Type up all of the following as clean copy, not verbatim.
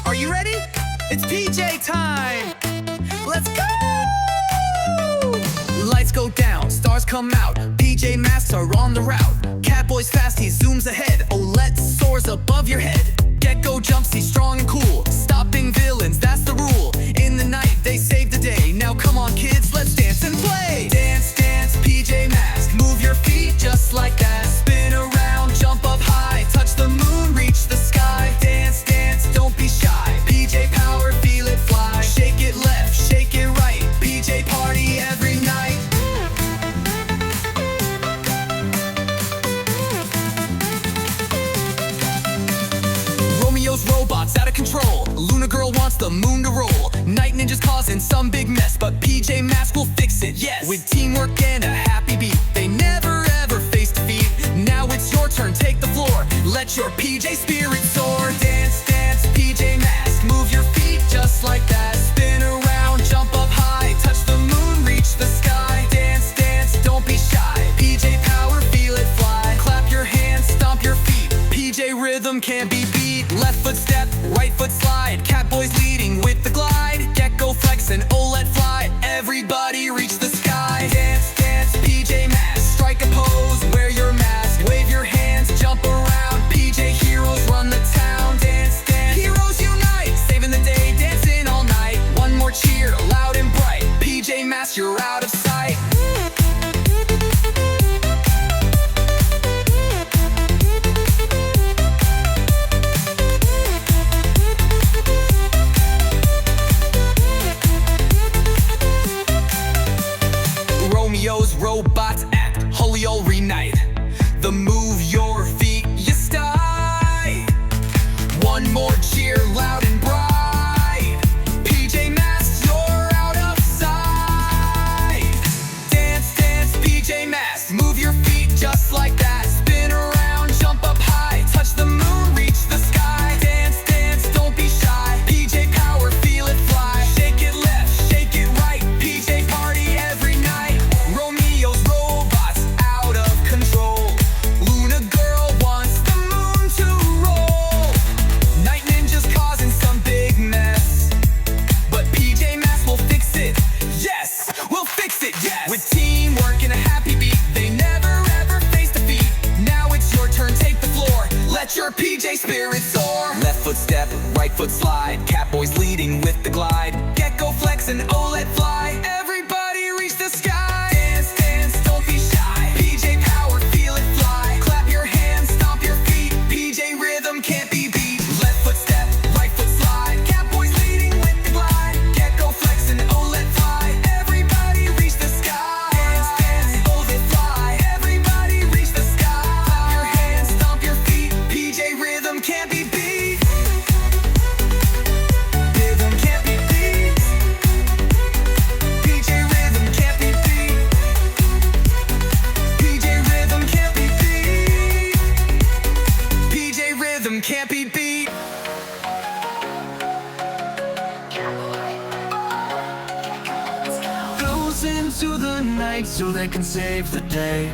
Are you ready? It's PJ time! Let's go! Lights go down, stars come out, PJ Masks are on the route. Catboy's fast, he zooms ahead, Owlette soars above your head. Gekko jumps, he's strong and cool, stopping villains, that's the rule. In the night, they save the day, now come on kids, let's dance and play! Dance, dance, PJ Masks, move your feet just like that. Spin around, jump up high, touch the moon, reach the sky. Dance, dance, don't be shy, PJ power, feel it fly. Shake it left, shake it right, PJ party every night. Romeo's robots out of control, Luna girl wants the moon to roll. Night ninjas causing some big mess, but PJ Masks will fix it, yes. With teamwork and a happy beat, they never ever face defeat. Now it's your turn, take the floor, let your PJ spirit soar. Dance, dance, PJ Masks, move your feet just like that. Spin around, jump up high, touch the moon, reach the sky. Dance, dance, don't be shy, PJ power, feel it fly. Clap your hands, stomp your feet, PJ rhythm can't be beat. Left foot step, right foot slide, Catboy's leading with the glide. Gekko flex and Owlette fly, everybody reach the sky. Dance, dance, PJ Masks, strike a pose, wear your mask, wave your hands, jump around, PJ heroes run the town. Dance, dance, heroes unite, saving the day, dancing all night. One more cheer, loud and bright, PJ Masks, you're out of sight. Romeo's robots act, Julio reunite. The move your feet, you style. One more cheer, loud and bright, PJ Masks, you're out of sight. Dance, dance, PJ Masks, move your feet just like that. Spin around, jump up high, touch the moon, reach the sky. Dance, dance, don't be shy, PJ power, feel it fly. Shake it left, shake it right, PJ party every night. Romeo's robots out of control, Luna girl wants the moon to roll. Night ninjas causing some big mess, but PJ Masks will fix it, yes, we'll fix it, yes. With teamwork and a happy beat, they never ever face defeat. Now it's your turn, take the floor, let your PJ spirit soar. Left foot step, right foot slide, Catboy's leading with the glide. Gekko flex and Owlette fly, everybody reach the sky. Dance, dance, don't be shy, PJ power, feel it fly. Clap your hands, stomp your feet, PJ rhythm can't be beat. Left foot step, right foot slide, Catboy's leading with the glide. Gekko flex and Owlette fly, everybody reach the sky. Dance, dance, Owlette fly, everybody reach the sky. Clap your hands, stomp your feet, PJ rhythm can't be beat. Rhythm can't be beat. PJ rhythm can't be beat. PJ rhythm can't be beat. PJ rhythm can't be beat. Goes into the night so they can save the day.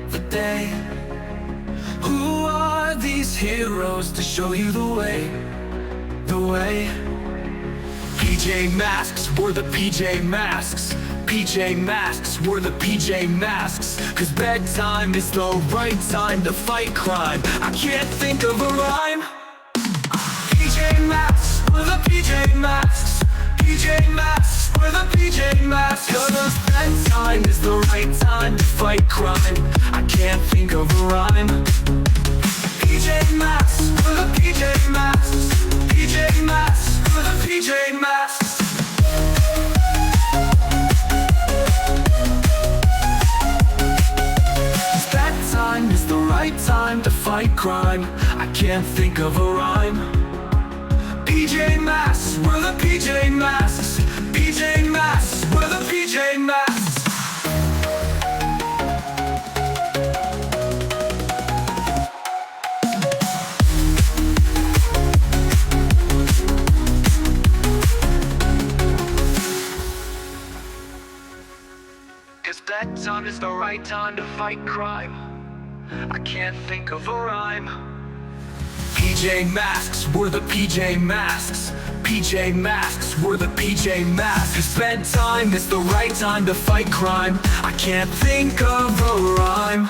The day. Who are these heroes to show you the way? The way. PJ Masks, we're the PJ Masks. PJ Masks, we're the PJ Masks. Cause bedtime is the right time to fight crime. I can't think of a rhyme. PJ Masks, we're the PJ Masks. PJ Masks, we're the PJ Masks. Cause bedtime is the right time to fight crime. I can't think of a rhyme. PJ Masks, we're the PJ Masks. PJ Masks, we're the PJ Masks. Bedtime is the right time to fight crime. I can't think of a rhyme. PJ Masks, we're the PJ Masks. PJ Masks, we're the PJ Masks. Cause bedtime is the right time to fight crime. I can't think of a rhyme. PJ Masks, we're the PJ Masks. PJ Masks, we're the PJ Masks. It's bedtime, it's the right time to fight crime. I can't think of a rhyme.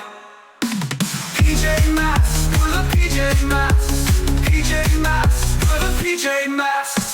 PJ Masks, we're the PJ Masks. PJ Masks, we're the PJ Masks.